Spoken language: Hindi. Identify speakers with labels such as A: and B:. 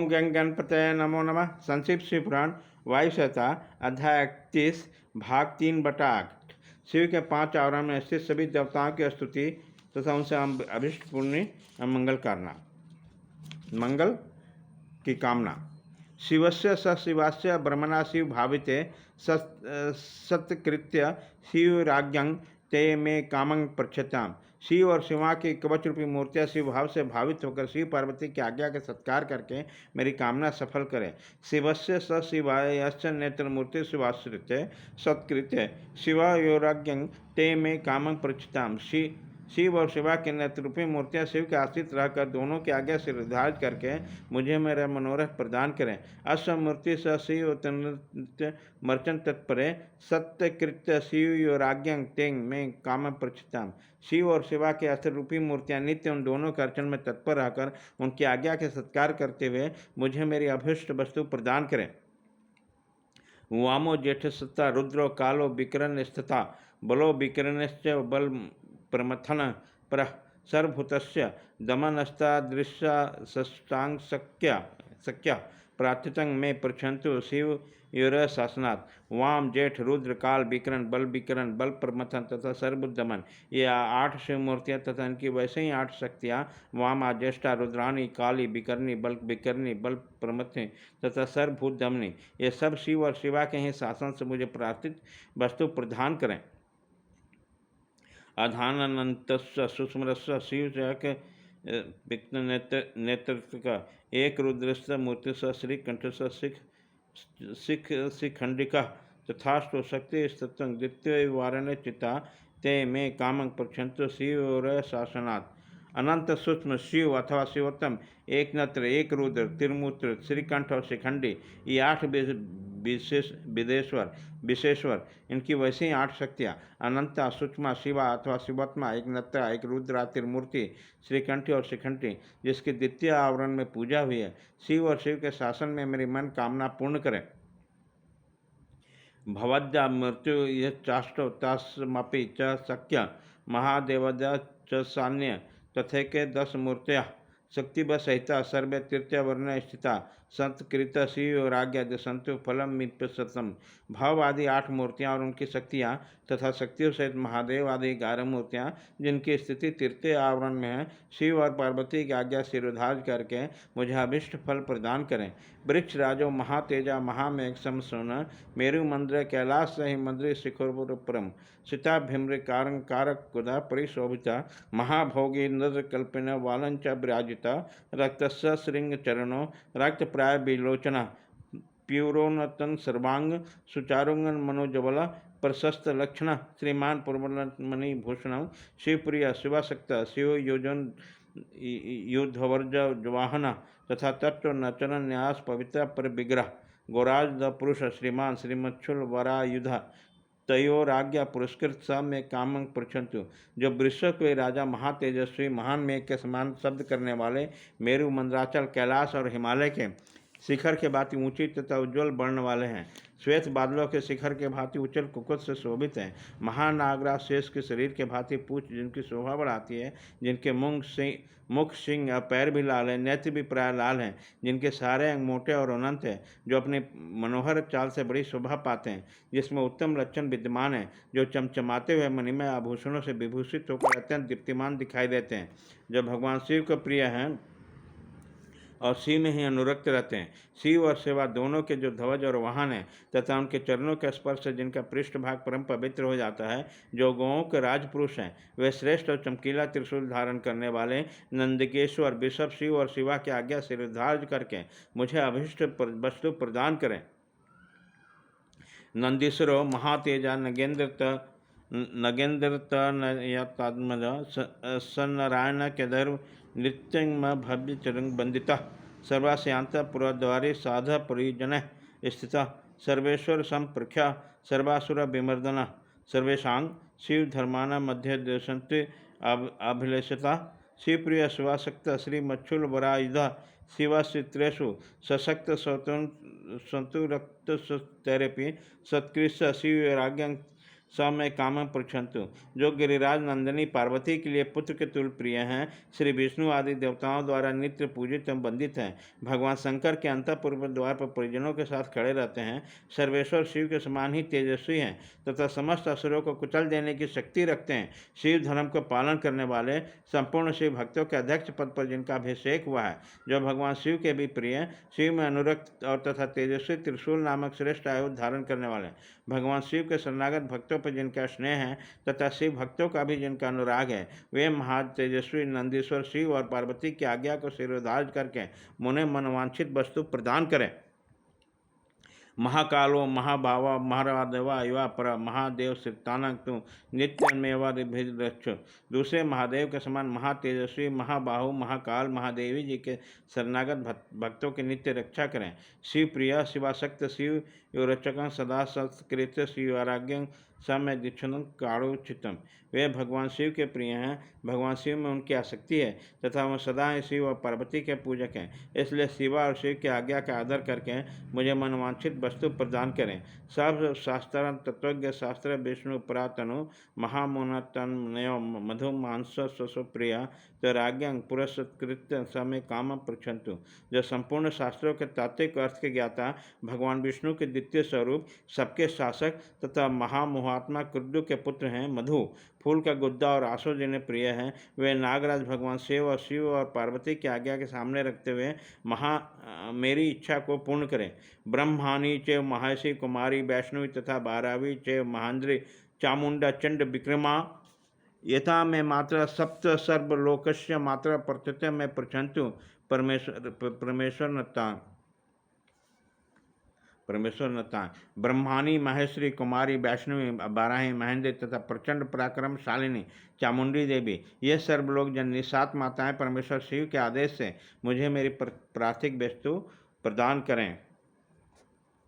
A: ओम गंग गणपतये नमो नमः। संक्षिप्त शिव पुराण वायु संहिता अध्याय 31 भाग 3/8। शिव के 5 आवरण में स्थित सभी देवताओं की स्तुति तथा उनसे अभिष्ट पुण्य मंगल करना, मंगल की कामना। शिवस्य स शिवास्य ब्रह्मणा शिव भाविते सत्कृत्य शिवराज्ञं ते मे कामं पृच्छताम। शिव और शिवा की कवच रूपी मूर्तियाँ शिव भाव से भावित होकर शिव पार्वती की आज्ञा के सत्कार करके मेरी कामना सफल करें। शिवस्य स शिवायश्च नेत्र मूर्ति शिवाश्रित सत्कृत्य शिवायोराज्ञं ते मे कामं पृच्छताम। शिव और शिवा के नेत्र रूपी मूर्तियाँ शिव के आश्रित रहकर दोनों की आज्ञा से निर्धारित करके मुझे मेरा मनोरथ प्रदान करें। अश्वमूर्ति स शिव मर्चन तत्परे सत्यकृत्य शिव योराज्ञं तेंग में काम प्रचिताम। शिव और शिवा के अस्त्र रूपी मूर्तियाँ नित्य उन दोनों के अर्चन में तत्पर रहकर उनकी आज्ञा के सत्कार करते हुए मुझे मेरी अभीष्ट वस्तु प्रदान करें। वामो ज्येष्ठ सत्ता रुद्रो कालो विकरण स्थिता बलो विकरणश्च बल प्रमथन पर सर्वभूतस्य दमनस्तादृशा सष्टांग शक्य प्रार्थितं में पृच्छन्तु शिव योर शासनात्। वाम जेठ रुद्र काल विकरण बल प्रमथन तथा सर्वदमन, ये 8 शिव मूर्तियाँ तथा इनकी वैसे ही 8 शक्तियाँ वामा ज्येष्ठा रुद्राणी काली विकरणी बल प्रमथनी तथा सर्वभूत दमनी, ये सब शिव और शिवा के ही शासन से मुझे प्रार्थित वस्तु प्रदान करें। अधानन्तस्य सुस्मरस्य शिव नेतृत्व एक रुद्रस्य मूर्तिस्य श्रीकंठस्य शिखंडिका तथास्तु शक्ति स्तुतं द्वितीय वारणे चिता ते मे कामं पृच्छन्तु शिव और शासनात्। अनंत सूक्ष्म शिव अथवा शिवोत्तम, एक नत्र, एक रुद्र, त्रिमूर्ति, श्रीकंठ और शिखंडी, ये 8 विशेश्वर, इनकी वैसे ही 8 शक्तियाँ अनंता, सूक्ष्मा, शिवा अथवा शिवोत्मा, एक नत्रा, एक रुद्रा, त्रिमूर्ति, श्रीकंठी और शिखंडी, जिसकी द्वितीय आवरण में पूजा हुई है, शिव और शिव के शासन में मेरी मन कामना पूर्ण करें। भवद्या मृत्यु यह चाष्टो तस्मपि च शक्य महादेवद्या च सान्य तथैके 10 मूर्तियाँ शक्तिव सहिता सर्वे तृतीय वर्ण स्थिता संतकृत शिव राज्ञा दिशंतु फलम मिप्यसतम। भाव आदि 8 मूर्तियाँ और उनकी शक्तियाँ तथा शक्तियों सहित महादेव आदि 11 मूर्तियाँ जिनकी स्थिति तृतीय आवरण में है, शिव और पार्वती की आज्ञा सिरोधार्य करके मुझे अभिष्ट फल प्रदान करें। वृक्ष राजो महातेजा महामेघ समसोन मेरु मंद्र कैलाश सही मंद्र शिखरपुरम सीता भिम्र कारक कुदा परिशोभिता महाभोगी नृ कल्पिन वालंच विराजिता रक्तस्य श्रृंग चरणों रक्त प्राय विलोचना प्यूरोन्नतन सर्वांग सुचारुंगन मनोजबला प्रशस्त लक्षण श्रीमान पूर्वमणि भूषण शिवप्रिय शिवाशक्त शिव योजन युद्धवर्ज वाहन तथा तत्व नचन न्यास पवित्र पर विग्रह गोराज द पुरुष श्रीमान श्रीमच्छुल वरायुध तयोराज्ञा पुरस्कृत सब में कामं पृच्छन्तु। जो वृषभ के राजा महातेजस्वी महान मेघ के समान शब्द करने वाले मेरु मंद्राचल कैलाश और हिमालय के शिखर के भांति ऊंची तथा उज्ज्वल वर्ण वाले हैं, श्वेत बादलों के शिखर के भांति उच्चल कुकुट से शोभित हैं, महानागराज शेष के शरीर के भांति पूछ जिनकी शोभा बढ़ाती है, जिनके मुख सिंह और पैर भी लाल हैं, नेत्र भी प्राय लाल हैं, जिनके सारे अंग मोटे और अनंत हैं, जो अपने मनोहर चाल से बड़ी शोभा पाते हैं, जिसमें उत्तम लक्षण विद्यमान है, जो चमचमाते हुए मणिमय आभूषणों से विभूषित होकर अत्यंत दीप्तिमान दिखाई देते हैं, जो भगवान शिव के प्रिय हैं और शिव में ही अनुरक्त रहते हैं। शिव और शिवा दोनों के जो ध्वज और वाहन हैं तथा उनके चरणों के स्पर्श से जिनका पृष्ठभाग परम पवित्र हो जाता है, जो गौओं के राजपुरुष हैं, वे श्रेष्ठ और चमकीला त्रिशूल धारण करने वाले नंदिकेश्वर विषभ शिव और शिवा की आज्ञा से निर्धारित करके मुझे अभिष्ट वस्तु प्रदान करें। नंदीश्वरो महातेजा नगेंद्र तनयतात्मज सन्नारायण केदर्भ नृत्यंग भव्य चरंग वंदिता सर्वाश्यांत पुरद्वारे साध परिजन स्थित सर्वेश्वर संप्रख्या सर्वासुर विमर्दना सर्वेशांग शिव धर्माना मध्य देशंते अभिलेषता शिवप्रिय शिवाशक्त श्री मच्छुल वरायुध शिवाश्रित्रेषु सशक्त संतुरक्त तैरपी सत्कृष्ट शिव राज्ञं स में कामं पृच्छन्तु। जो गिरिराज नंदिनी पार्वती के लिए पुत्र के तुल्य प्रिय हैं, श्री विष्णु आदि देवताओं द्वारा नित्य पूजित एवं वंदित हैं, भगवान शंकर के अंतःपुर द्वार पर परिजनों के साथ खड़े रहते हैं, सर्वेश्वर शिव के समान ही तेजस्वी हैं तथा समस्त असुरों को कुचल देने की शक्ति रखते हैं, शिव धर्म का पालन करने वाले संपूर्ण शिव भक्तों के अध्यक्ष पद पर जिनका अभिषेक हुआ है, जो भगवान शिव के भी प्रिय, शिव में अनुरक्त और तथा तेजस्वी त्रिशूल नामक श्रेष्ठ आयुध धारण करने वाले, भगवान शिव के शरणागत भक्तों पर जिनका स्नेह है तथा शिव भक्तों का भी जिनका अनुराग है, वे महातेजस्वी नंदीश्वर शिव और पार्वती की आज्ञा को शिरोधार्य करके मुने मनवांछित वस्तु प्रदान करें। महाकालो महाभावा महादेवा युवा पर महादेव सिद्धानक तु नित्यमेवाभिरक्ष। दूसरे महादेव के समान महातेजस्वी महाबाहु महाकाल महादेवी जी के शरणागत भक्तों की नित्य रक्षा करें। शिव प्रिय शिवाशक्त शिव योरचक सदा सत्कृत शिवाराज्ञ समय दीक्षण काणोचितम। वे भगवान शिव के प्रिय हैं, भगवान शिव में उनकी आसक्ति है तथा वह सदा ही शिव और पार्वती के पूजक हैं, इसलिए शिवा और शिव की आज्ञा का आदर करके मुझे मनवांछित वस्तु प्रदान करें। सब शास्त्र तत्वज्ञ शास्त्र विष्णु पुरातनु महामुनतनयो मधु मांस सुप्रिया तैराज्ञ पुरस्कृत्य समय काम पृछन्तु। जो संपूर्ण शास्त्रों के तात्विक अर्थ के ज्ञाता भगवान विष्णु के द्वितीय स्वरूप सबके शासक तथा महामुहात्मा कुरुद के पुत्र हैं, मधु फूल का गुद्दा और आसो जिन्हें प्रिय हैं, वे नागराज भगवान शिव और पार्वती की आज्ञा के सामने रखते हुए मेरी इच्छा को पूर्ण करें। ब्रह्माणी च महर्षि कुमारी वैष्णवी तथा बारावी च महेंद्री चामुंडा चंड विक्रमा यथा में मात्रा सप्त सर्वलोकस्य मात्रा प्रत्यय में पृछन्तु। परमेश्वर नता ब्रह्मानी महेश्वरी कुमारी वैष्णवी बाराही महेंद्र तथा प्रचंड पराक्रमशालिनी चामुंडी देवी, ये सर्वलोक जननी सात माताएं परमेश्वर शिव के आदेश से मुझे मेरी प्रार्थिक वस्तु प्रदान करें।